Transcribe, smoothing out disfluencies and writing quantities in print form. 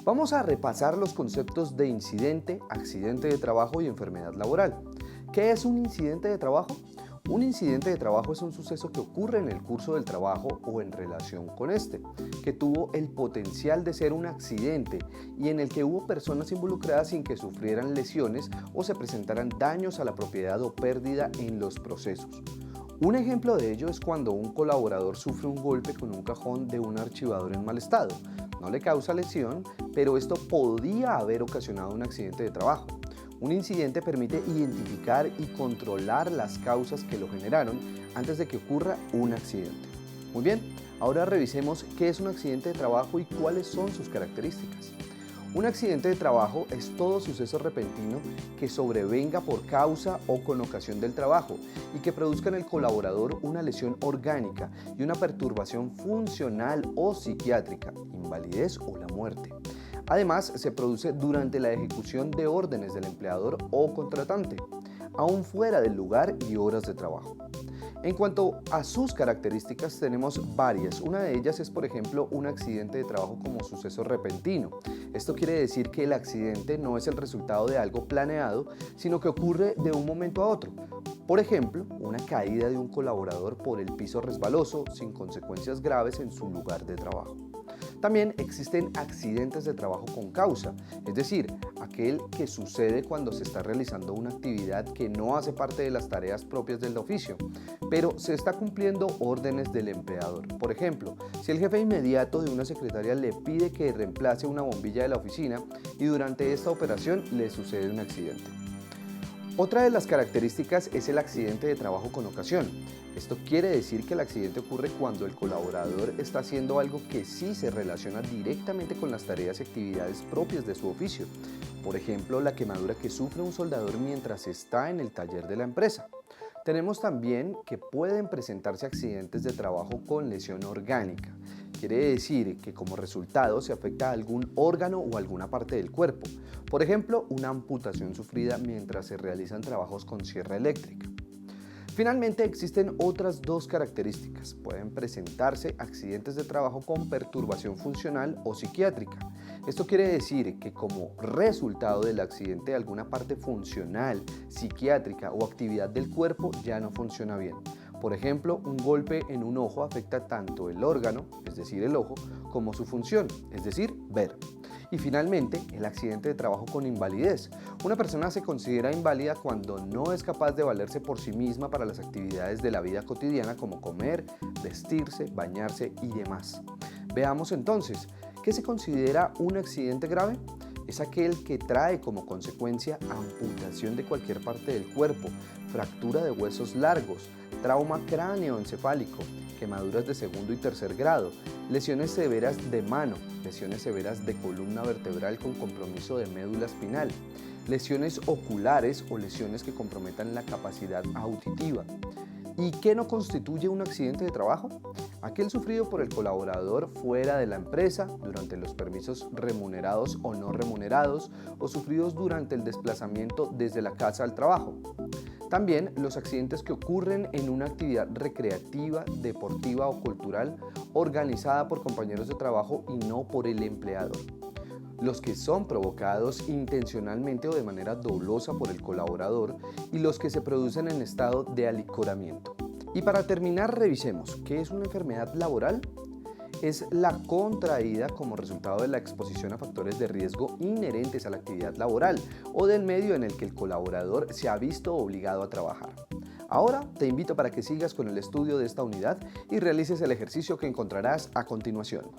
Vamos a repasar los conceptos de incidente, accidente de trabajo y enfermedad laboral. ¿Qué es un incidente de trabajo? Un incidente de trabajo es un suceso que ocurre en el curso del trabajo o en relación con este, que tuvo el potencial de ser un accidente y en el que hubo personas involucradas sin que sufrieran lesiones o se presentaran daños a la propiedad o pérdida en los procesos. Un ejemplo de ello es cuando un colaborador sufre un golpe con un cajón de un archivador en mal estado. No le causa lesión, pero esto podía haber ocasionado un accidente de trabajo. Un incidente permite identificar y controlar las causas que lo generaron antes de que ocurra un accidente. Muy bien, ahora revisemos qué es un accidente de trabajo y cuáles son sus características. Un accidente de trabajo es todo suceso repentino que sobrevenga por causa o con ocasión del trabajo y que produzca en el colaborador una lesión orgánica y una perturbación funcional o psiquiátrica, invalidez o la muerte. Además, se produce durante la ejecución de órdenes del empleador o contratante, aún fuera del lugar y horas de trabajo. En cuanto a sus características, tenemos varias. Una de ellas es, por ejemplo, un accidente de trabajo como suceso repentino. Esto quiere decir que el accidente no es el resultado de algo planeado, sino que ocurre de un momento a otro. Por ejemplo, una caída de un colaborador por el piso resbaloso sin consecuencias graves en su lugar de trabajo. También existen accidentes de trabajo con causa, es decir, aquel que sucede cuando se está realizando una actividad que no hace parte de las tareas propias del oficio, pero se está cumpliendo órdenes del empleador. Por ejemplo, si el jefe inmediato de una secretaria le pide que reemplace una bombilla de la oficina y durante esta operación le sucede un accidente. Otra de las características es el accidente de trabajo con ocasión. Esto quiere decir que el accidente ocurre cuando el colaborador está haciendo algo que sí se relaciona directamente con las tareas y actividades propias de su oficio. Por ejemplo, la quemadura que sufre un soldador mientras está en el taller de la empresa. Tenemos también que pueden presentarse accidentes de trabajo con lesión orgánica. Quiere decir que como resultado se afecta a algún órgano o alguna parte del cuerpo. Por ejemplo, una amputación sufrida mientras se realizan trabajos con sierra eléctrica. Finalmente, existen otras dos características. Pueden presentarse accidentes de trabajo con perturbación funcional o psiquiátrica. Esto quiere decir que como resultado del accidente alguna parte funcional, psiquiátrica o actividad del cuerpo ya no funciona bien. Por ejemplo, un golpe en un ojo afecta tanto el órgano, es decir, el ojo, como su función, es decir, ver. Y finalmente, el accidente de trabajo con invalidez. Una persona se considera inválida cuando no es capaz de valerse por sí misma para las actividades de la vida cotidiana como comer, vestirse, bañarse y demás. Veamos entonces, ¿qué se considera un accidente grave? Es aquel que trae como consecuencia amputación de cualquier parte del cuerpo, fractura de huesos largos, trauma cráneoencefálico, quemaduras de segundo y tercer grado, lesiones severas de mano, lesiones severas de columna vertebral con compromiso de médula espinal, lesiones oculares o lesiones que comprometan la capacidad auditiva. ¿Y qué no constituye un accidente de trabajo? Aquel sufrido por el colaborador fuera de la empresa, durante los permisos remunerados o no remunerados, o sufridos durante el desplazamiento desde la casa al trabajo. También los accidentes que ocurren en una actividad recreativa, deportiva o cultural organizada por compañeros de trabajo y no por el empleador. Los que son provocados intencionalmente o de manera dolosa por el colaborador y los que se producen en estado de alicoramiento. Y para terminar, revisemos, ¿qué es una enfermedad laboral? Es la contraída como resultado de la exposición a factores de riesgo inherentes a la actividad laboral o del medio en el que el colaborador se ha visto obligado a trabajar. Ahora te invito para que sigas con el estudio de esta unidad y realices el ejercicio que encontrarás a continuación.